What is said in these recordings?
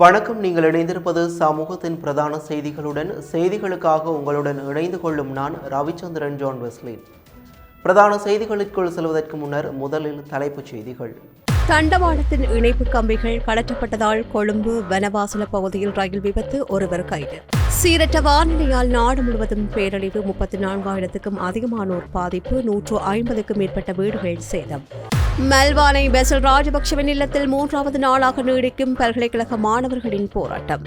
வணக்கம். நீங்கள் இணைந்திருப்பது சமூகத்தின் பிரதான செய்திகளுடன். செய்திகளுக்காக உங்களுடன் இணைந்து கொள்ளும் நான் ரவிச்சந்திரன் ஜான் வெஸ்லி. பிரதான செய்திகளுக்குள் செல்வதற்கு முன்னர் முதலில் தலைப்புச் செய்திகள். தண்டவாளத்தின் இணைப்பு கம்பிகள் கலற்றப்பட்டதால் கொழும்பு வனவாசல பகுதியில் ரயில் விபத்து, ஒருவர் கைது. சீரற்ற வானிலையால் நாடு முழுவதும் பேரழிவு, 34,000க்கும் அதிகமானோர் பாதிப்பு, 150க்கும் மேற்பட்ட வீடுகள் சேதம். மெல்வானை பெசல் ராஜபக்சவின் இல்லத்தில் 3வது நாளாக நீடிக்கும் பல்கலைக்கழக மாணவர்களின் போராட்டம்.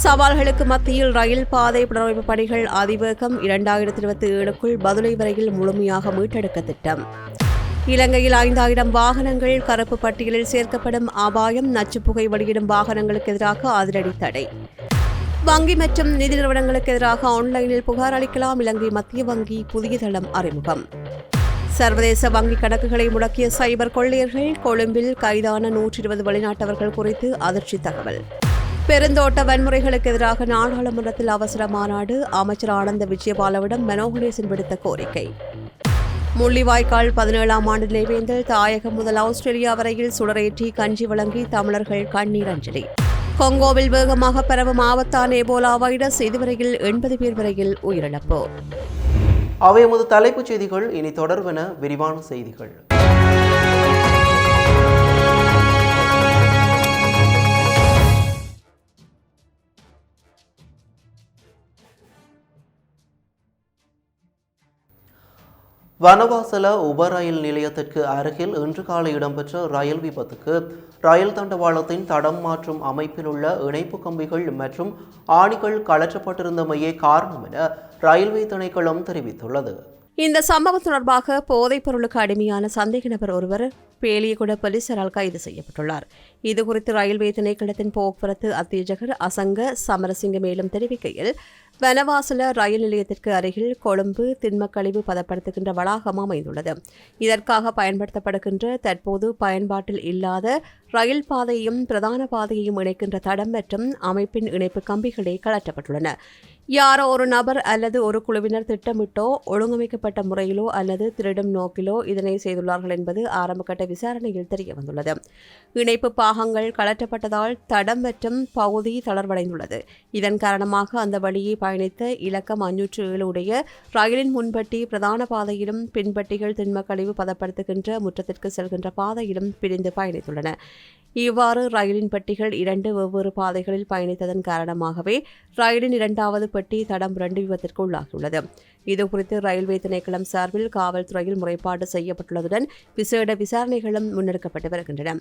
சவால்களுக்கு மத்தியில் ரயில் பாதை புனரமைப்பு பணிகள் அதிவேகம், 2027க்குள் பதுளை வரையில் முழுமையாக மீட்டெடுக்க திட்டம். இலங்கையில் 5,000 வாகனங்கள் கருப்பு பட்டியலில் சேர்க்கப்படும் அபாயம், நச்சுப்புகை வெளியிடும் வாகனங்களுக்கு எதிராக அதிரடி தடை. வங்கி மற்றும் நிதி நிறுவனங்களுக்கு எதிராக ஆன்லைனில் புகார் அளிக்கலாம், இலங்கை மத்திய வங்கி புதிய தளம் அறிமுகம். சர்வதேச வங்கிக் கணக்குகளை முடக்கிய சைபர் கொள்ளையர்கள், கொழும்பில் கைதான 120 வெளிநாட்டவர்கள் குறித்து அதிர்ச்சி தகவல். பெருந்தோட்ட வன்முறைகளுக்கு எதிராக நாடாளுமன்றத்தில் அவசர மாநாடு, அமைச்சர் ஆனந்த விஜயபாலவிடம் மனோகணேசன் விடுத்த கோரிக்கை. முள்ளிவாய்க்கால் 17ஆம் ஆண்டு நினைவேந்தல், தாயகம் முதல் ஆஸ்திரேலியா வரையில் சுடரேற்றி கஞ்சி வழங்கி தமிழர்கள் கண்ணீர் அஞ்சலி. கொங்கோவில் வேகமாக பரவும் ஆபத்தான எபோலா வைரஸ், இதுவரையில் 80 பேர் வரையில் உயிரிழப்பு. அவை எமது தலைப்புச் செய்திகள். இனி தொடர்பென விரிவான செய்திகள். வனவாசல உப ரயில் நிலையத்திற்கு அருகில் இன்று காலை இடம்பெற்ற ரயில் விபத்துக்கு ரயில் தண்டவாளத்தின் தடம் மாற்றும் அமைப்பில் உள்ள இணைப்பு கம்பிகள் மற்றும் ஆணிகள் கலற்றப்பட்டிருந்தமையே காரணம் என ரயில்வே திணைக்களம் தெரிவித்துள்ளது. இந்த சம்பவம் தொடர்பாக போதைப் பொருளுக்கு அடிமையான சந்தேக நபர் ஒருவர் பேலியகுட போலீசாரால் கைது செய்யப்பட்டுள்ளார். இதுகுறித்து ரயில்வே திணைக்களத்தின் போக்குவரத்து அத்தியட்சகர் அசங்க சமரசிங்க மேலும் தெரிவிக்கையில், வனவாசல ரயில் நிலையத்திற்கு அருகில் கொழும்பு திண்மக்கழிவு பதப்படுத்துகின்ற வளாகம் அமைந்துள்ளது. இதற்காக பயன்படுத்தப்படுகின்ற தற்போது பயன்பாட்டில் இல்லாத ரயில் பாதையையும் பிரதான பாதையையும் இணைக்கின்ற தடம் மற்றும் அமைப்பின் இணைப்பு கம்பிகளே கலற்றப்பட்டுள்ளன. யாரோ ஒரு நபர் அல்லது ஒரு குழுவினர் திட்டமிட்டோ ஒழுங்கமைக்கப்பட்ட முறையிலோ அல்லது திருடும் நோக்கிலோ இதனை செய்துள்ளார்கள் என்பது ஆரம்பகட்ட விசாரணையில் தெரியவந்துள்ளது. இணைப்பு பாகங்கள் கலற்றப்பட்டதால் தடம் மற்றும் பகுதி தளர்வடைந்துள்ளது. இதன் காரணமாக அந்த வழியை பயணித்த இலக்கம் 507 உடைய ரயிலின் முன்பட்டி பிரதான பாதையிலும் பின்பட்டிகள் திண்மக்கழிவு பதப்படுத்துகின்ற முற்றத்திற்கு செல்கின்ற பாதையிலும் பிரிந்து பயணித்துள்ளன. இவ்வாறு ரயிலின் பெட்டிகள் 2 வெவ்வேறு பாதைகளில் பயணித்ததன் காரணமாகவே ரயிலின் 2வது பெட்டி தடம் 2 விபத்திற்கு உள்ளாகியுள்ளது. இதுகுறித்து ரயில்வே திணைக்களம் சார்பில் காவல்துறையில் முறைப்பாடு செய்யப்பட்டுள்ளதுடன் விசேட விசாரணைகளும் முன்னெடுக்கப்பட்டு வருகின்றன.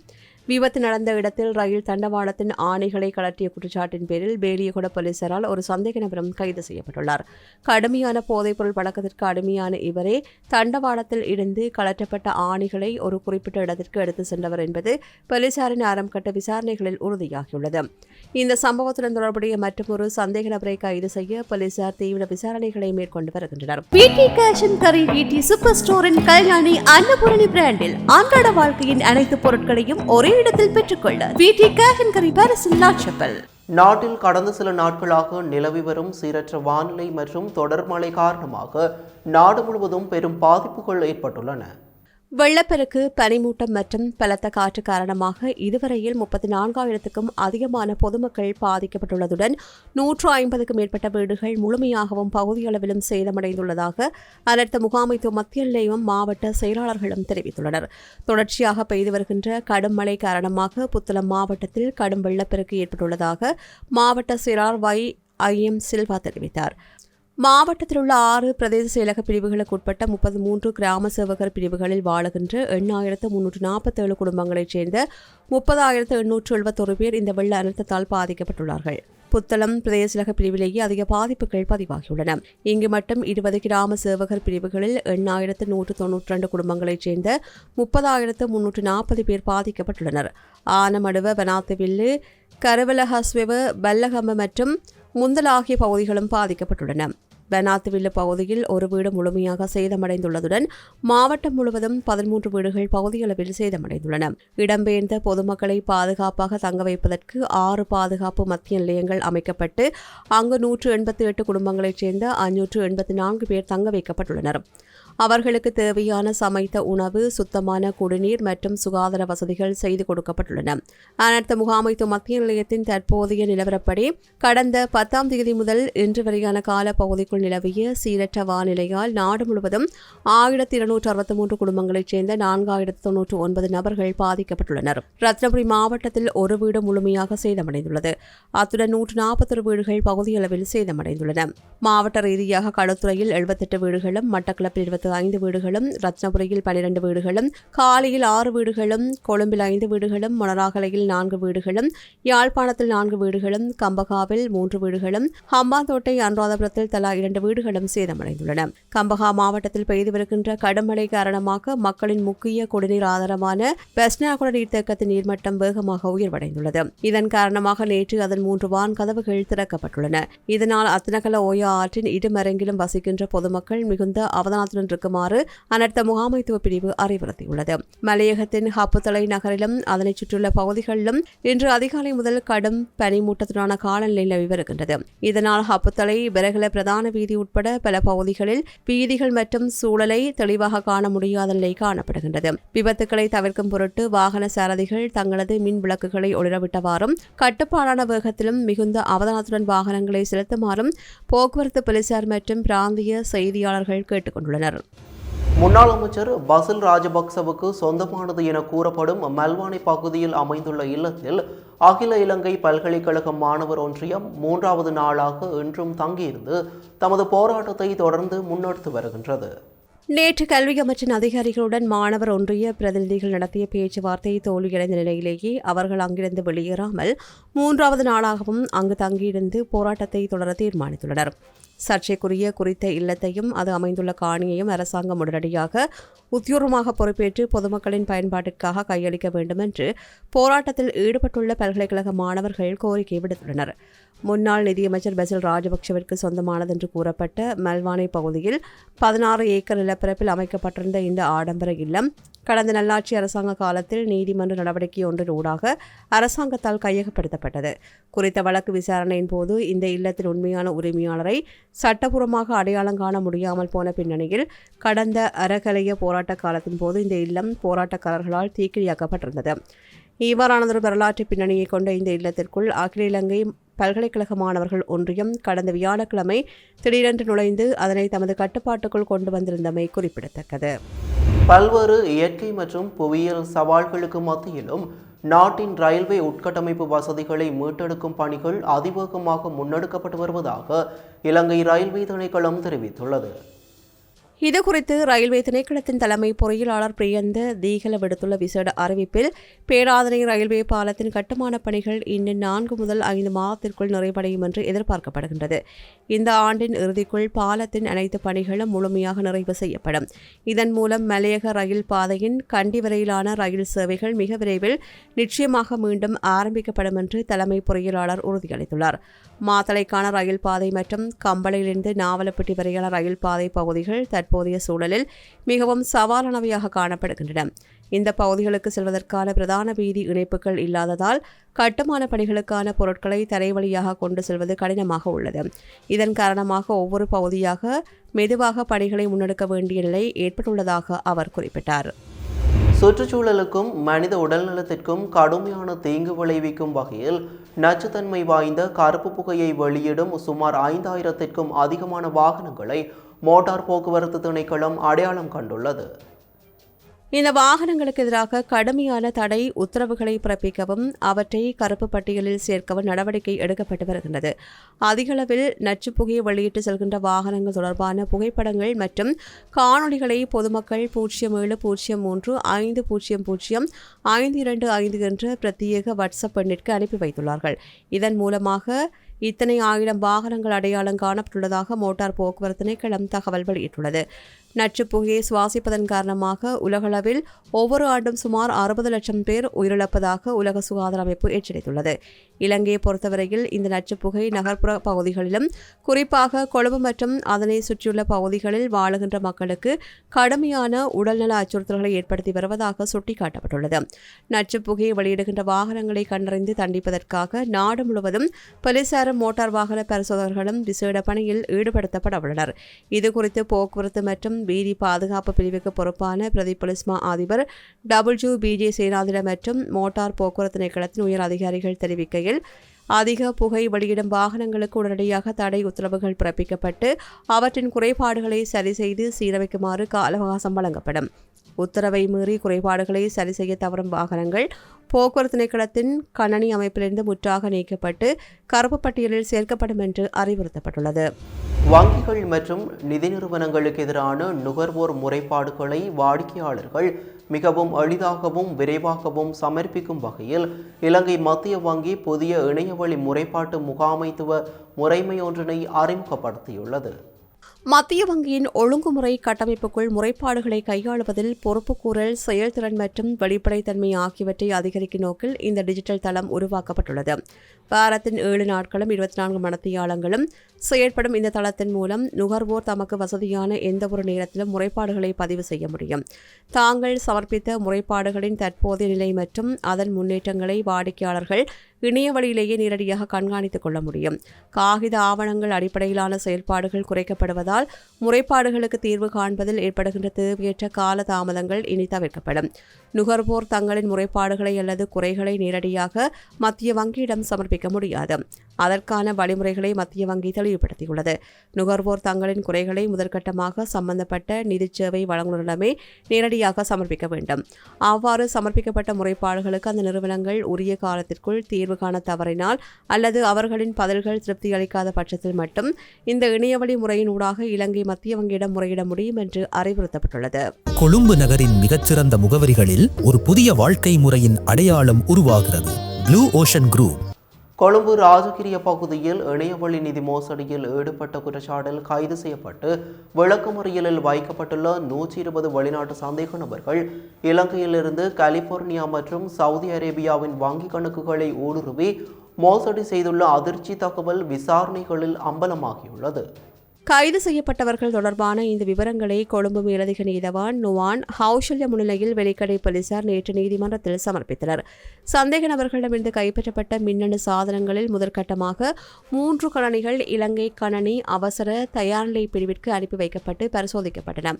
விபத்து நடந்த இடத்தில் ரயில் தண்டவாளத்தின் ஆணைகளை கலற்றிய குற்றச்சாட்டின் பேரில் பேலியகுட போலீசாரால் ஒரு சந்தேக நபரும் கைது செய்யப்பட்டுள்ளார். கடுமையான போதைப்பொருள் பழக்கத்திற்கு அடிமையான இவரே தண்டவாளத்தில் இருந்து கலற்றப்பட்ட ஆணைகளை ஒரு குறிப்பிட்ட இடத்திற்கு எடுத்து சென்றவர் என்பது போலீசாரின் ஆரம்பகட்ட விசாரணைகளில் உறுதியாகியுள்ளது. இந்த சம்பவத்துடன் தொடர்புடைய மற்றொரு சந்தேக நபரை கைது செய்ய போலீசார் தீவிர விசாரணைகளை மேற்கொண்டு வருகின்றனர். வீட்டி கேஷ் அண்ட் கரி வீட்டி சூப்பர் ஸ்டோரின் கல்யாணி அன்னபூரணி பிராண்டில் அன்றாட வாழ்க்கையின் அனைத்து பொருட்களையும் ஒரே இடத்தில் பெற்றுக்கொள்ள வீட்டி கேஷ் அண்ட் கரி பாரிஸில் லாட்சப்பல். நாட்டில் கடந்த சில நாட்களாக நிலவி வரும் சீரற்ற வானிலை மற்றும் தொடர் மழை காரணமாக நாடு முழுவதும் பெரும் பாதிப்புகள் ஏற்பட்டுள்ளன. வெள்ளப்பெருக்கு, பனிமூட்டம் மற்றும் பலத்த காற்று காரணமாக இதுவரையில் 34,000க்கும் அதிகமான பொதுமக்கள் பாதிக்கப்பட்டுள்ளதுடன் 150க்கும் மேற்பட்ட வீடுகள் முழுமையாகவும் பகுதியளவிலும் சேதமடைந்துள்ளதாக அனர்த்த முகாமைத்துவ மத்திய நிலையம் மாவட்ட செயலாளர்களும் தெரிவித்துள்ளனர். தொடர்ச்சியாக பெய்து வருகின்ற கடும் மழை காரணமாக புத்தளம் மாவட்டத்தில் கடும் வெள்ளப்பெருக்கு ஏற்பட்டுள்ளதாக மாவட்ட செயலாளர் YIM சில்வா தெரிவித்தார். மாவட்டத்தில் உள்ள 6 பிரதேச செயலக பிரிவுகளுக்கு உட்பட்ட 33 கிராம சேவகர் பிரிவுகளில் வாழுகின்ற 8,347 குடும்பங்களைச் சேர்ந்த 30,871 பேர் இந்த வெள்ள அனர்த்தத்தால் பாதிக்கப்பட்டுள்ளார்கள். புத்தளம் பிரதேச செயலக பிரிவிலேயே அதிக பாதிப்புகள் பதிவாகியுள்ளன. இங்கு மட்டும் 20 கிராம சேவகர் பிரிவுகளில் 8,192 குடும்பங்களைச் சேர்ந்த 30,340 பேர் பாதிக்கப்பட்டுள்ளனர். ஆனமடுவ, வனாத்துவில்லு, கரவலஹஸ்வெவ, பல்லகம மற்றும் முந்தல் ஆகிய பகுதிகளும் பாதிக்கப்பட்டுள்ளன. பெனாத்துவில்லு பகுதியில் ஒரு வீடு முழுமையாக சேதமடைந்துள்ளதுடன் மாவட்டம் முழுவதும் 13 வீடுகள் பகுதியளவில் சேதமடைந்துள்ளன. இடம்பெயர்ந்த பொதுமக்களை பாதுகாப்பாக தங்க வைப்பதற்கு 6 பாதுகாப்பு மத்திய நிலையங்கள் அமைக்கப்பட்டு அங்கு 188 குடும்பங்களைச் சேர்ந்த 584 பேர் தங்க வைக்கப்பட்டுள்ளனர். அவர்களுக்கு தேவையான சமைத்த உணவு, சுத்தமான குடிநீர் மற்றும் சுகாதார வசதிகள் செய்து கொடுக்கப்பட்டுள்ளன. அனர்த்த முகாமைத்துவ மத்திய நிலையத்தின் தற்போதைய நிலவரப்படி கடந்த 10ஆம் தேதி முதல் இன்று வரையான கால பகுதிக்குள் நிலவிய சீரற்ற வானிலையால் நாடு முழுவதும் 1263 குடும்பங்களைச் சேர்ந்த 4099 நபர்கள் பாதிக்கப்பட்டுள்ளனர். ரத்னபுரி மாவட்டத்தில் ஒரு வீடு முழுமையாக சேதமடைந்துள்ளது. அத்துடன் 141 வீடுகள் பகுதியளவில் சேதமடைந்துள்ளன. மாவட்ட ரீதியாக களுத்துறையில் 78 வீடுகளும், மட்டக்களப்பில் 25 வீடுகளும், ரத்னபுரியில் 12 வீடுகளும், காலியில் 6 வீடுகளும், கொழும்பில் 5 வீடுகளும், மொனராகலையில் 4 வீடுகளும், யாழ்ப்பாணத்தில் 4 வீடுகளும், கம்பகாவில் 3 வீடுகளும், ஹம்பாந்தோட்டை, அனுராதபுரத்தில் தலா 2 வீடுகளும் சேதமடைந்துள்ளன. கம்பகா மாவட்டத்தில் பெய்து வருகின்ற கடுமழை காரணமாக மக்களின் முக்கிய குடிநீர் ஆதாரமான பெஸ்னாகுட நீர்த்தேக்கத்தின் நீர்மட்டம் வேகமாக உயர்வடைந்துள்ளது. இதன் காரணமாக நேற்று அதன் 3 வான் கதவுகள் திறக்கப்பட்டுள்ளன. இதனால் அத்தனகல ஓயா ஆற்றின் இருமரங்கிலும் வசிக்கின்ற பொதுமக்கள் மிகுந்த அவதானத்துடன் இருக்குமாறு அனர்த்த முகாமைத்துவ பிரிவு அறிவுறுத்தியுள்ளது. மலையகத்தின் ஹப்புத்தலை நகரிலும் அதனைச் சுற்றியுள்ள பகுதிகளிலும் இன்று அதிகாலை முதல் கடும் பனிமூட்டத்துடனான காலநிலை நிலவி வருகின்றது. இதனால் ஹப்புத்தலை, பெரகல பிரதான வீதி உட்பட பல பகுதிகளில் வீதிகள் மற்றும் சூழலை தெளிவாக காண முடியாத நிலை காணப்படுகின்றது. விபத்துக்களை தவிர்க்கும் பொருட்டு வாகன சாரதிகள் தங்களது மின் விளக்குகளை ஒளிரவிட்டவாறும் கட்டுப்பாடான வேகத்திலும் மிகுந்த அவதானத்துடன் வாகனங்களை செலுத்துமாறும் போக்குவரத்து போலீசார் மற்றும் பிராந்திய செய்தியாளர்கள் கேட்டுக் கொண்டுள்ளனர். முன்னாள் அமைச்சர் பசில் ராஜபக்சவுக்கு சொந்தமானது என கூறப்படும் மல்வானை பகுதியில் அமைந்துள்ள இல்லத்தில் அகில இலங்கை பல்கலைக்கழக மாணவர் ஒன்றியம் 3வது நாளாக இன்றும் தங்கியிருந்து தமது போராட்டத்தை தொடர்ந்து முன்னெடுத்து வருகின்றது. நேற்று கல்வி அமைச்சின் அதிகாரிகளுடன் மாணவர் ஒன்றிய பிரதிநிதிகள் நடத்திய பேச்சுவார்த்தை தோல்வியடைந்த நிலையிலேயே அவர்கள் அங்கிருந்து வெளியேறாமல் 3வது நாளாகவும் அங்கு தங்கியிருந்து போராட்டத்தை தொடர தீர்மானித்துள்ளனர். சர்ச்சைக்குரிய குறித்த இல்லத்தையும் அது அமைந்துள்ள காணியையும் அரசாங்கம் உடனடியாக உத்தியோகமாக பொறுப்பேற்று பொதுமக்களின் பயன்பாட்டிற்காக கையளிக்க வேண்டும் என்று போராட்டத்தில் ஈடுபட்டுள்ள பல்கலைக்கழக மாணவர்கள் கோரிக்கை விடுத்துள்ளனர். முன்னாள் நிதியமைச்சர் பசில் ராஜபக்சவிற்கு சொந்தமானது என்று கூறப்பட்ட மல்வானை பகுதியில் 16 ஏக்கர் நிலப்பரப்பில் அமைக்கப்பட்டிருந்த இந்த ஆடம்பர இல்லம் கடந்த நல்லாட்சி அரசாங்க காலத்தில் நீதிமன்ற நடவடிக்கை ஒன்றின் ஊடாக அரசாங்கத்தால் கையகப்படுத்தப்பட்டது. குறித்த வழக்கு விசாரணையின் போது இந்த இல்லத்தின் உண்மையான உரிமையாளரை சட்டபூர்வமாக அடையாளம் காண முடியாமல் போன பின்னணியில் கடந்த அறகலைய போராட்ட காலத்தின் போது இந்த இல்லம் போராட்டக்காரர்களால் தீக்கிரையாக்கப்பட்டிருந்தது. இவ்வாறானதொரு வரலாற்று பின்னணியை கொண்ட இந்த இல்லத்திற்குள் அகில இலங்கை பல்கலைக்கழக மாணவர்கள் ஒன்றியம் கடந்த வியாழக்கிழமை திடீரென்று நுழைந்து அதனை தமது கட்டுப்பாட்டுக்குள் கொண்டு வந்திருந்தமை குறிப்பிடத்தக்கது. பல்வேறு இயற்கை மற்றும் புவியியல் சவால்களுக்கு மத்தியிலும் நாட்டின் ரயில்வே உட்கட்டமைப்பு வசதிகளை மீட்டெடுக்கும் பணிகள் அதிவேகமாக முன்னெடுக்கப்பட்டு வருவதாக இலங்கை ரயில்வே திணைக்களம் தெரிவித்துள்ளது. இதுகுறித்து ரயில்வே திணைக்களத்தின் தலைமை பொறியியலாளர் பிரியந்த தீகல விடுத்துள்ள விசேட அறிவிப்பில் பேராதனை ரயில்வே பாலத்தின் கட்டுமானப் பணிகள் இன்னும் 4 முதல் 5 மாதத்திற்குள் நிறைவடையும் என்று எதிர்பார்க்கப்படுகின்றது. இந்த ஆண்டின் இறுதிக்குள் பாலத்தின் அனைத்து பணிகளும் முழுமையாக நிறைவு செய்யப்படும். இதன் மூலம் மலையக ரயில் பாதையின் கண்டி வரையிலான ரயில் சேவைகள் மிக விரைவில் நிச்சயமாக மீண்டும் ஆரம்பிக்கப்படும் என்று தலைமை பொறியியலாளர் உறுதியளித்துள்ளார். மாத்தளைக்கான ரயில் பாதை மற்றும் கம்பளையிலிருந்து நாவலப்பட்டி வரையான ரயில் பாதை பகுதிகள் தற்போதைய சூழலில் மிகவும் சவாலானவையாக காணப்படுகின்றன. இந்த பகுதிகளுக்கு செல்வதற்கான பிரதான வீதி இணைப்புகள் இல்லாததால் கட்டுமான பணிகளுக்கான பொருட்களை தரை வழியாக கொண்டு செல்வது கடினமாக உள்ளது. இதன் காரணமாக ஒவ்வொரு பகுதியாக மெதுவாக பணிகளை முன்னெடுக்க வேண்டிய நிலை ஏற்பட்டுள்ளதாக அவர் குறிப்பிட்டார். சுற்றுச்சூழலுக்கும் மனித உடல்நலத்திற்கும் கடுமையான தீங்கு விளைவிக்கும் வகையில் நச்சுத்தன்மை வாய்ந்த கருப்பு புகையை வெளியிடும் சுமார் 5000த்திற்கும் அதிகமான வாகனங்களை மோட்டார் போக்குவரத்து திணைக்களம் அடையாளம் கண்டுள்ளது. இந்த வாகனங்களுக்கு எதிராக கடுமையான தடை உத்தரவுகளை பிறப்பிக்கவும் அவற்றை கருப்பு பட்டியலில் சேர்க்கவும் நடவடிக்கை எடுக்கப்பட்டு வருகின்றது. அதிகளவில் நச்சு புகையை வெளியிட்டு செல்கின்ற வாகனங்கள் தொடர்பான புகைப்படங்கள் மற்றும் காணொலிகளை பொதுமக்கள் 0703500525 என்ற பிரத்யேக வாட்ஸ்அப் எண்ணிற்கு அனுப்பி வைத்துள்ளார்கள். இதன் மூலமாக இத்தனை 1000 வாகனங்கள் அடையாளம் காணப்பட்டுள்ளதாக மோட்டார் போக்குவரத்து திணைக்களம் தகவல் வெளியிட்டுள்ளது. நச்சுப்புகையை சுவாசிப்பதன் காரணமாக உலகளவில் ஒவ்வொரு ஆண்டும் சுமார் 60 லட்சம் பேர் உயிரிழப்பதாக உலக சுகாதார அமைப்பு எச்சரித்துள்ளது. இலங்கையை பொறுத்தவரையில் இந்த நச்சுப்புகை நகர்ப்புற பகுதிகளிலும் குறிப்பாக கொழும்பு மற்றும் அதனை சுற்றியுள்ள பகுதிகளில் வாழுகின்ற மக்களுக்கு கடுமையான உடல்நல அச்சுறுத்தல்களை ஏற்படுத்தி வருவதாக சுட்டிக்காட்டப்பட்டுள்ளது. நச்சுப்புகையை வெளியிடுகின்ற வாகனங்களை கண்டறிந்து தண்டிப்பதற்காக நாடு முழுவதும் போலீசாரும் பின்னரும் மோட்டார் வாகன பரிசோதகர்களும் விசேட பணியில் ஈடுபடுத்தப்பட உள்ளனர். இதுகுறித்து போக்குவரத்து மற்றும் வீதி பாதுகாப்பு பிரிவுக்கு பொறுப்பான பிரதி போலீஸ் மா அதிபர் WBJ சேனாதிர மற்றும் மோட்டார் போக்குவரத்து திணைக்களத்தின் உயர் அதிகாரிகள் தெரிவிக்கையில், அதிக புகை வெளியிடும் வாகனங்களுக்கு உடனடியாக தடை உத்தரவுகள் பிறப்பிக்கப்பட்டு அவற்றின் குறைபாடுகளை சரி செய்து சீரமைக்குமாறு கால அவகாசம் வழங்கப்படும். உத்தரவை மீறி குறைபாடுகளை சரி செய்ய தவறும் வாகனங்கள் போக்குவரத்து திணைக்களத்தின் கணனி அமைப்பிலிருந்து முற்றாக நீக்கப்பட்டு கருப்பு பட்டியலில் சேர்க்கப்படும் என்று அறிவுறுத்தப்பட்டுள்ளது. வங்கிகள் மற்றும் நிதி நிறுவனங்களுக்கு எதிரான நுகர்வோர் முறைப்பாடுகளை வாடிக்கையாளர்கள் மிகவும் எளிதாகவும் விரைவாகவும் சமர்ப்பிக்கும் வகையில் இலங்கை மத்திய வங்கி புதிய இணையவழி முறைப்பாட்டு முகாமைத்துவ முறைமை ஒன்றினை அறிமுகப்படுத்தியுள்ளது. மத்திய வங்கியின் ஒழுங்குமுறை கட்டமைப்புக்குள் முறைப்பாடுகளை கையாளுவதில் பொறுப்புக்கூறல், செயல்திறன் மற்றும் வெளிப்படைத்தன்மை ஆகியவற்றை அதிகரிக்கும் நோக்கில் இந்த டிஜிட்டல் தளம் உருவாக்கப்பட்டுள்ளது. வாரத்தின் 7 நாட்களும் 24 மணித்தியாலங்களும் செயற்படும் இந்த தளத்தின் மூலம் நுகர்வோர் தமக்கு வசதியான எந்தவொரு நேரத்திலும் முறைப்பாடுகளை பதிவு செய்ய முடியும். தாங்கள் சமர்ப்பித்த முறைப்பாடுகளின் தற்போதைய நிலை மற்றும் அதன் முன்னேற்றங்களை வாடிக்கையாளர்கள் இணைய வழியிலேயே நேரடியாக கண்காணித்துக் கொள்ள முடியும். காகித ஆவணங்கள் அடிப்படையிலான செயல்பாடுகள் குறைக்கப்படுவதால் முறைப்பாடுகளுக்கு தீர்வு காண்பதில் ஏற்படுகின்ற தேவையற்ற கால தாமதங்கள் இனி தவிர்க்கப்படும். நுகர்வோர் தங்களின் முறைப்பாடுகளை அல்லது குறைகளை நேரடியாக மத்திய வங்கியிடம் சமர்ப்பிக்க முடியாது. அதற்கான வழிமுறைகளை மத்திய வங்கி தெளிவுபடுத்தியுள்ளது. நுகர்வோர் தங்களின் குறைகளை முதற்கட்டமாக சம்பந்தப்பட்ட நிதிச் சேவை வழங்குநரிடமே நேரடியாக சமர்ப்பிக்க வேண்டும். அவ்வாறு சமர்ப்பிக்கப்பட்ட முறைப்பாடுகளுக்கு அந்த நிறுவனங்கள் உரிய காலத்திற்குள் தீர்வு காண தவறினால் அல்லது அவர்களின் பதில்கள் திருப்தி அளிக்காத பட்சத்தில் மட்டும் இந்த இணையவழி முறையின் ஊடாக இலங்கை மத்திய வங்கியிடம் முறையிட முடியும் என்று அறிவுறுத்தப்பட்டுள்ளது. கொழும்பு நகரின் மிகச்சிறந்த முகவரிகளில் ஒரு புதிய வாழ்க்கை முறையின் அடையாளம் உருவாகிறது. Blue ocean group. Colombo Rajagiriya பகுதியில் இணையவழி நிதி மோசடியில் ஈடுபட்ட குற்றச்சாட்டில் கைது செய்யப்பட்டு விளக்கமறியலில் வைக்கப்பட்டுள்ள 120 வெளிநாட்டு சந்தேக நபர்கள் இலங்கையிலிருந்து கலிபோர்னியா மற்றும் சவுதி அரேபியாவின் வங்கி கணக்குகளை ஊடுருவி மோசடி செய்துள்ள அதிர்ச்சி தகவல் விசாரணைகளில் அம்பலமாகியுள்ளது. கைது செய்யப்பட்டவர்கள் தொடர்பான இந்த விவரங்களை கொழும்பு மேலதிக நீதவான் நுவான் ஹவுஷல்ய முன்னிலையில் வெலிக்கடை போலீசார் நேற்று நீதிமன்றத்தில் சமர்ப்பித்தனர். சந்தேக நபர்களிடமிருந்து கைப்பற்றப்பட்ட மின்னணு சாதனங்களில் முதற்கட்டமாக 3 கணனிகள் இலங்கை கணனி அவசர தயார்நிலை பிரிவிற்கு அனுப்பி வைக்கப்பட்டு பரிசோதிக்கப்பட்டன.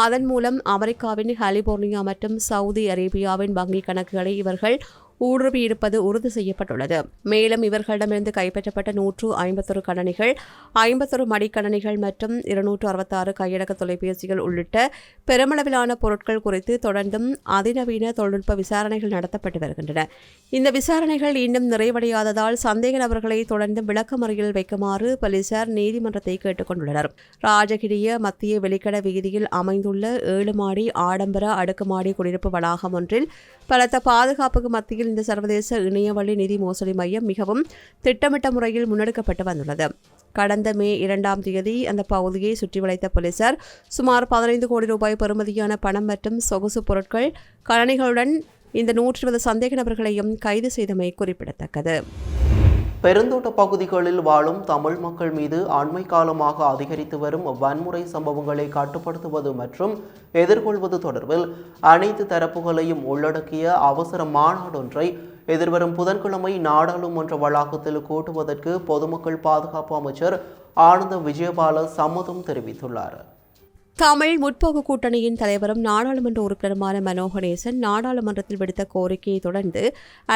அதன் மூலம் அமெரிக்காவின் கலிபோர்னியா மற்றும் சவுதி அரேபியாவின் வங்கி கணக்குகளை இவர்கள் ஊடுருவியிருப்பது உறுதி செய்யப்பட்டுள்ளது. மேலும் இவர்களிடமிருந்து கைப்பற்றப்பட்ட 151 கணனிகள், 51 மடிக்கணனிகள் மற்றும் 266 கையடக்க தொலைபேசிகள் உள்ளிட்ட பெருமளவிலான பொருட்கள் குறித்து தொடர்ந்தும் அதிநவீன தொழில்நுட்ப விசாரணைகள் நடத்தப்பட்டு வருகின்றன. இந்த விசாரணைகள் இன்னும் நிறைவடையாததால் சந்தேக நபர்களை தொடர்ந்து விளக்கமறியல் வைக்குமாறு போலீசார் நீதிமன்றத்தை கேட்டுக் கொண்டுள்ளனர். ராஜகிரிய மத்திய வெளிக்கட வீதியில் அமைந்துள்ள 7 மாடி ஆடம்பர அடுக்குமாடி குடியிருப்பு வளாகம் ஒன்றில் பலத்த பாதுகாப்புக்கு மத்தியில் இந்த சர்வதேச இணையவழி நிதி மோசடி மையம் மிகவும் திட்டமிட்ட முறையில் முன்னெடுக்கப்பட்டு வந்துள்ளது. கடந்த மே 2ஆம் தேதி அந்த பகுதியை சுற்றி வளைத்த போலீசார் சுமார் 15 கோடி ரூபாய் பெறுமதியான பணம் மற்றும் சொகுசு பொருட்கள் கணனிகளுடன் இந்த 120 சந்தேக நபர்களையும் கைது செய்தமை குறிப்பிடத்தக்கது. பெருந்தோட்ட பகுதிகளில் வாழும் தமிழ் மக்கள் மீது அண்மை காலமாக அதிகரித்து வரும் வன்முறை சம்பவங்களை கட்டுப்படுத்துவது மற்றும் எதிர்கொள்வது தொடர்பில் அனைத்து தரப்புகளையும் உள்ளடக்கிய அவசர மாநாடொன்றை எதிர்வரும் புதன்கிழமை நாடாளுமன்ற வளாகத்தில் கூட்டுவதற்கு பொதுமக்கள் பாதுகாப்பு அமைச்சர் ஆனந்த விஜயபால சம்மதம் தெரிவித்துள்ளார். தமிழ் முற்போக்கு கூட்டணியின் தலைவரும் நாடாளுமன்ற உறுப்பினருமான மனோ கணேசன் நாடாளுமன்றத்தில் விடுத்த கோரிக்கையை தொடர்ந்து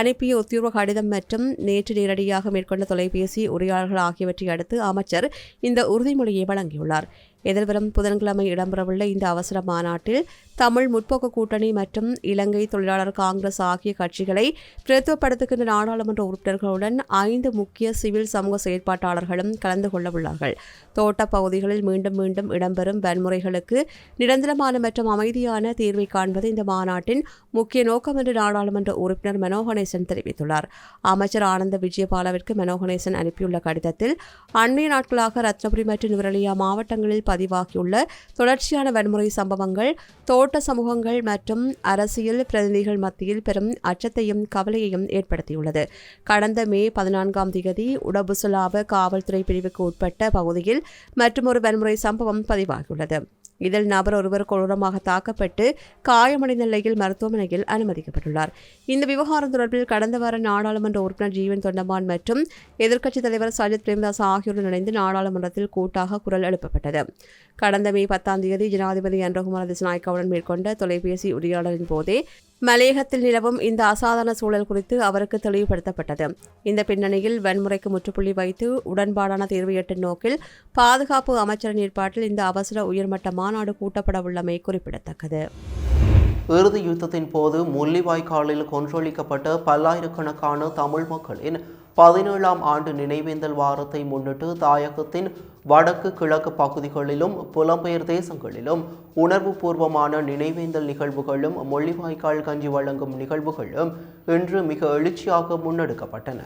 அனுப்பிய உத்தியோக கடிதம் மற்றும் நேற்று நேரடியாக மேற்கொண்ட தொலைபேசி உரையாடல்கள் ஆகியவற்றை அடுத்து அமைச்சர் இந்த உறுதிமொழியை வழங்கியுள்ளார். எதிர்வரும் புதன்கிழமை இடம்பெறவுள்ள இந்த அவசர மாநாட்டில் தமிழ் முற்போக்கு கூட்டணி மற்றும் இலங்கை தொழிலாளர் காங்கிரஸ் ஆகிய கட்சிகளை பிரதித்துவப்படுத்துகின்ற நாடாளுமன்ற உறுப்பினர்களுடன் 5 முக்கிய சிவில் சமூக செயற்பாட்டாளர்களும் கலந்து கொள்ளவுள்ளார்கள். தோட்ட பகுதிகளில் மீண்டும் மீண்டும் இடம்பெறும் வன்முறைகளுக்கு நிரந்தரமான மற்றும் அமைதியான தீர்வை காண்பது இந்த மாநாட்டின் முக்கிய நோக்கம் என்று நாடாளுமன்ற உறுப்பினர் மனோ கணேசன் தெரிவித்துள்ளார். அமைச்சர் ஆனந்த விஜயபாலவிற்கு மனோ கணேசன் அனுப்பியுள்ள கடிதத்தில் அண்மைய நாட்களாக ரத்னபுரி மற்றும் நுவரெலியா மாவட்டங்களில் பதிவாகியுள்ள தொடர்ச்சியான வன்முறை சம்பவங்கள் தோட்ட சமூகங்கள் மற்றும் அரசியல் பிரதிநிதிகள் மத்தியில் பெரும் அச்சத்தையும் கவலையையும் ஏற்படுத்தியுள்ளது. கடந்த மே 14ஆம் தேதி உடபுசலாவ காவல்துறை பிரிவுக்கு உட்பட்ட பகுதியில் மற்றொரு வன்முறை சம்பவம் பதிவாகியுள்ளது. இதில் நபர் ஒருவர் கொடூரமாக தாக்கப்பட்டு காயமடைந்த நிலையில் மருத்துவமனையில் அனுமதிக்கப்பட்டுள்ளார். இந்த விவகாரம் தொடர்பில் கடந்த வாரம் நாடாளுமன்ற உறுப்பினர் ஜீவன் தொண்டமான் மற்றும் எதிர்க்கட்சித் தலைவர் சஜித் பிரேமதாஸ் ஆகியோருடன் இணைந்து நாடாளுமன்றத்தில் கூட்டாக குரல் எழுப்பப்பட்டது. கடந்த மே 10 ஜனாதிபதி அன்றகுமார திசாநாயக்கவுடன் மேற்கொண்ட தொலைபேசி உரையாடலின் போதே மலையகத்தில் நிலவும் இந்த அசாதாரண சூழல் குறித்து அவருக்கு தெளிவுபடுத்தப்பட்டது. இந்த பின்னணியில் வன்முறைக்கு முற்றுப்புள்ளி வைத்து உடன்பாடான தீர்வு எட்டும் நோக்கில் பாதுகாப்பு அமைச்சரின் ஏற்பாட்டில் இந்த அவசர உயர்மட்ட மாநாடு கூட்டப்படவுள்ளமை குறிப்பிடத்தக்கது. இறுதி யுத்தத்தின் போது முள்ளிவாய்க்காலில் கொன்றொழிக்கப்பட்ட பல்லாயிரக்கணக்கான தமிழ் மக்களின் 17ஆம் ஆண்டு நினைவேந்தல் வாரத்தை முன்னிட்டு தாயகத்தின் வடக்கு கிழக்கு பகுதிகளிலும் புலம்பெயர் தேசங்களிலும் உணர்வுபூர்வமான நினைவேந்தல் நிகழ்வுகளும் முள்ளிவாய்க்கால் கஞ்சி வழங்கும் நிகழ்வுகளும் இன்று மிக எழுச்சியாக முன்னெடுக்கப்பட்டன.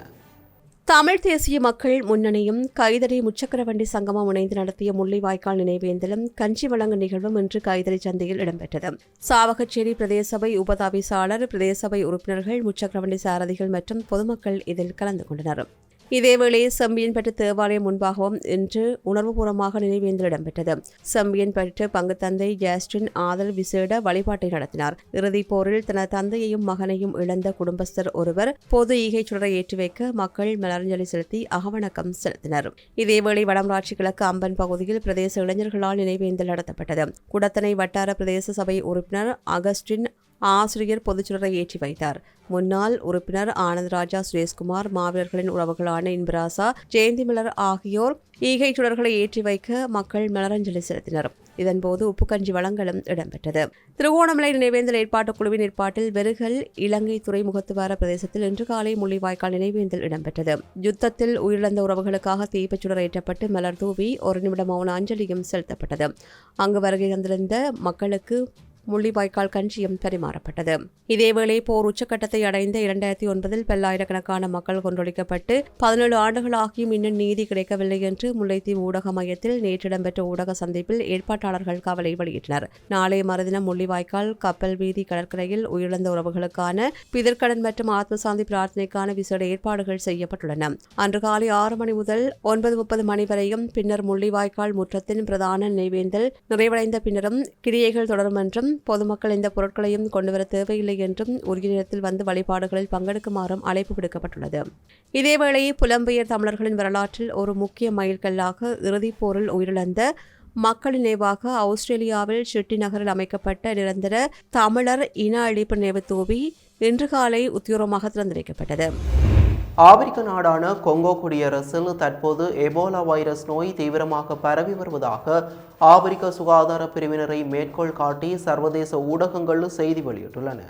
தமிழ் தேசிய மக்கள் முன்னணியும் கைதறி முச்சக்கரவண்டி சங்கமம் இணைந்து நடத்திய முள்ளிவாய்க்கால் நினைவேந்தலும் கஞ்சி வழங்கும் நிகழ்வும் இன்று கைதறி சந்தையில் இடம்பெற்றது. சாவகச்சேரி பிரதேச சபை உபதவிசாளர், பிரதேச சபை உறுப்பினர்கள், முச்சக்கரவண்டி சாரதிகள் மற்றும் பொதுமக்கள் இதில் கலந்து கொண்டனர். இதேவேளை செம்பியன்பட்டு தேவாலயம் முன்பாகவும் இன்று உணர்வுபூர்வமாக நினைவேந்தல் இடம்பெற்றது. செம்பியன்பட்டு பங்கு தந்தை ஜாஸ்டின் ஆதல் விசேட வழிபாட்டை நடத்தினார். இறுதிப் போரில் தனது தந்தையையும் மகனையும் இழந்த குடும்பஸ்தர் ஒருவர் பொது ஈகை சுடரை ஏற்றி வைக்க மக்கள் மலரஞ்சலி செலுத்தி அகவணக்கம் செலுத்தினர். இதேவேளை வடமராட்சி கிழக்கு அம்பன் பகுதியில் பிரதேச இளைஞர்களால் நினைவேந்தல் நடத்தப்பட்டது. குடத்தனை வட்டார பிரதேச சபை உறுப்பினர் அகஸ்டின் ஆசிரியர் பொதுச்சுடரை ஏற்றி வைத்தார். முன்னாள் உறுப்பினர் ஆனந்தராஜா, சுரேஷ்குமார், மாவீரர்களின் உறவுகளான இன்பராசா, ஜெயந்திமலர் ஆகியோர் ஈகை சுடர்களை ஏற்றி வைக்க மக்கள் மலரஞ்சலி செலுத்தினர். இதன்போது உப்புக்கஞ்சி வழங்கலும் இடம்பெற்றது. திருகோணமலை நினைவேந்தல் ஏற்பாட்டுக் குழுவின் ஏற்பாட்டில் வெறுகல் இலங்கை துறைமுகத்துவார பிரதேசத்தில் இன்று காலை முள்ளிவாய்க்கால் நினைவேந்தல் இடம்பெற்றது. யுத்தத்தில் உயிரிழந்த உறவுகளுக்காக தீபச்சுடர் ஏற்றப்பட்டு மலர் தூவி 1 நிமிட மௌன அஞ்சலியும் செலுத்தப்பட்டது. அங்கு வருகை தந்திருந்த மக்களுக்கு முள்ளிவாய்க்கால் கஞ்சியும் பரிமாறப்பட்டது. இதேவேளை போர் உச்சக்கட்டத்தை அடைந்த 2009 பல்லாயிரக்கணக்கான மக்கள் கொன்றொழிக்கப்பட்டு 17 ஆண்டுகளாகியும் இன்னும் நீதி கிடைக்கவில்லை என்று முல்லைத்தீவு ஊடக மையத்தில் நேற்று இடம்பெற்ற ஊடக சந்திப்பில் ஏற்பாட்டாளர்கள் கவலை வெளியிட்டனர். நாளை மறுதினம் முள்ளிவாய்க்கால் கப்பல் வீதி கடற்கரையில் உயிரிழந்த உறவுகளுக்கான பிதற்கடன் மற்றும் ஆத்மசாந்தி பிரார்த்தனைக்கான விசேட ஏற்பாடுகள் செய்யப்பட்டுள்ளன. அன்று காலை 6 மணி முதல் 9:30 மணி வரையும், பின்னர் முள்ளிவாய்க்கால் முற்றத்தின் பிரதான நினைவேந்தல் நிறைவடைந்த பின்னரும் கிரியைகள் தொடரும் என்றும் பொதுமக்கள் இந்த பொருட்களையும் கொண்டுவர தேவையில்லை என்றும் உரிய நேரத்தில் வந்து வழிபாடுகளில் பங்கெடுக்குமாறும் அழைப்பு விடுக்கப்பட்டுள்ளது. இதேவேளை புலம்பெயர் தமிழர்களின் வரலாற்றில் ஒரு முக்கிய மைல்கல்லாக இறுதிப் போரில் உயிரிழந்த மக்கள் நினைவாக ஆஸ்திரேலியாவில் ஷிட்டி நகரில் அமைக்கப்பட்ட நிரந்தர தமிழர் இன அழிப்பு நினைவு தூவி இன்று காலை உத்தியோகமாக திறந்து வைக்கப்பட்டது. ஆப்பிரிக்க நாடான கொங்கோ குடியரசில் தற்போது எபோலா வைரஸ் நோய் தீவிரமாக பரவி வருவதாக ஆப்பிரிக்க சுகாதார பிரிவினரை மேற்கோள் காட்டி சர்வதேச ஊடகங்கள் செய்தி வெளியிட்டுள்ளன.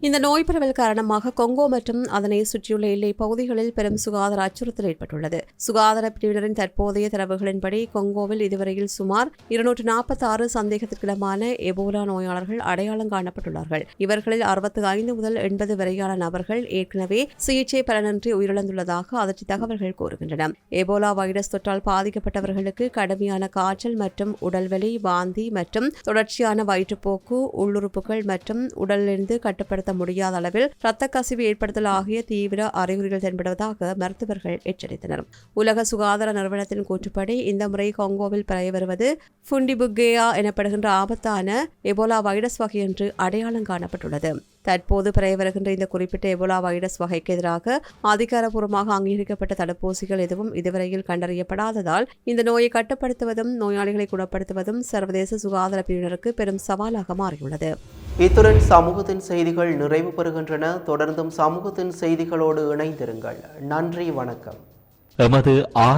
இந்த நோய் பரவல் காரணமாக கொங்கோ மற்றும் அதனை சுற்றியுள்ள எல்லை பகுதிகளில் பெரும் சுகாதார அச்சுறுத்தல் ஏற்பட்டுள்ளது. சுகாதார பிரிவினரின் தற்போதைய தரவுகளின்படி கொங்கோவில் இதுவரையில் சுமார் 246 சந்தேகத்திற்கிடமான எபோலா நோயாளர்கள் அடையாளம் காணப்பட்டுள்ளார்கள். இவர்களில் 65 முதல் 80 வரையான நபர்கள் ஏற்கனவே சிகிச்சை பலனின்றி உயிரிழந்துள்ளதாக அதிர்ச்சி தகவல்கள் கூறுகின்றன. எபோலா வைரஸ் தொற்றால் பாதிக்கப்பட்டவர்களுக்கு கடுமையான காய்ச்சல் மற்றும் உடல்வலி, வாந்தி மற்றும் தொடர்ச்சியான வயிற்றுப்போக்கு, உள்ளுறுப்புகள் மற்றும் உடலிலிருந்து கட்டுப்படுத்த முடியாத அளவில் இரத்த கசிவு ஏற்படுத்தல் ஆகிய தீவிர அறிகுறிகள் தென்படுவதாக மருத்துவர்கள் எச்சரித்தனர். உலக சுகாதார நிறுவனத்தின் கூற்றுப்படி இந்த முறை கொங்கோவில் பரவி வருவது ஃபுண்டிபுகேயா எனப்படுகின்ற ஆபத்தான எபோலா வைரஸ் வகை என்று அடையாளம் காணப்பட்டுள்ளது. தற்போது பரவி வருகின்ற இந்த குறிப்பிட்ட எபோலா வைரஸ் வகைக்கு எதிராக அதிகாரப்பூர்வமாக அங்கீகரிக்கப்பட்ட தடுப்பூசிகள் எதுவும் இதுவரையில் கண்டறியப்படாததால் இந்த நோயை கட்டுப்படுத்துவதும் நோயாளிகளை குணப்படுத்துவதும் சர்வதேச சுகாதார பிரிவினருக்கு பெரும் சவாலாக மாறியுள்ளது. இத்துடன் சமூகத்தின் செய்திகள் நிறைவு பெறுகின்றன. தொடர்ந்தும் சமூகத்தின் செய்திகளோடு இணைந்திருங்கள். நன்றி, வணக்கம். எமது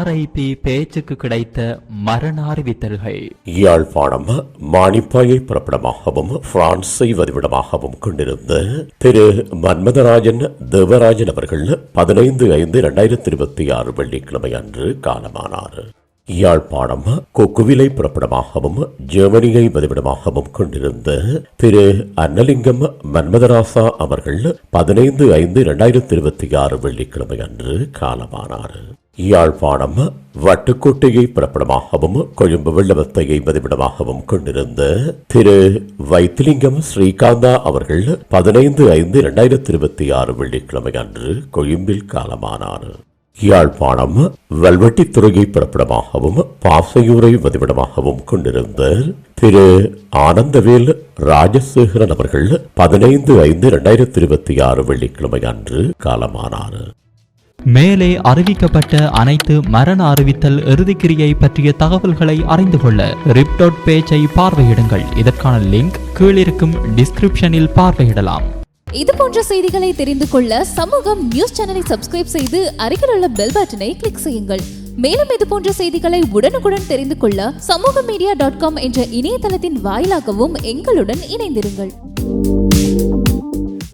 RIP பேச்சுக்கு கிடைத்த மரண அறிவித்தல்கள். யாழ்ப்பாணம் மானிப்பாயை புறப்படமாகவும் பிரான்ஸை வதிவிடமாகவும் கொண்டிருந்த திரு மன்மதராஜன் தேவராஜன் அவர்கள் 15/5/2026 வெள்ளிக்கிழமை அன்று காலமானார். யாழ்ப்பாணம் கொக்குவிலை புறப்படமாகவும் ஜெர்மனியை வதிவிடமாகவும் கொண்டிருந்த திரு அன்னலிங்கம் மன்மதராசா அவர்கள் 15/5/2026 வெள்ளிக்கிழமை அன்று காலமானார். யாழ்ப்பாணம் வட்டுக்கோட்டையை புறப்படமாகவும் கொழும்பு வெள்ளவத்தையை வதிவிடமாகவும் கொண்டிருந்த திரு வைத்திலிங்கம் ஸ்ரீகாந்தா அவர்கள் 15/5/2026 வெள்ளிக்கிழமை அன்று கொழும்பில் காலமானார். யாழ்ப்பாணம் வல்வெட்டித்துறையை பிறப்பிடமாகவும் பாசையூரை வதிவிடமாகவும் கொண்டிருந்த திரு ஆனந்தவேல் ராஜசேகரன் அவர்கள் 15/5/2026 வெள்ளிக்கிழமை அன்று காலமானார். மேலே அறிவிக்கப்பட்ட அனைத்து மரண அறிவித்தல் இறுதிக்கிரியை பற்றிய தகவல்களை அறிந்து கொள்ள ரிப் பேஜை பார்வையிடுங்கள். இதற்கான லிங்க் கீழிருக்கும் டிஸ்கிரிப்ஷனில் பார்வையிடலாம். இது போன்ற செய்திகளை தெரிந்து கொள்ள சமூகம் நியூஸ் சேனலை சப்ஸ்கிரைப் செய்து அருகில் உள்ள பெல் பட்டனை கிளிக் செய்யுங்கள். மேலும் இது போன்ற செய்திகளை உடனுக்குடன் தெரிந்து கொள்ள சமூகமீடியா.com என்ற இணையதளத்தின் வாயிலாகவும் எங்களுடன் இணைந்திருங்கள்.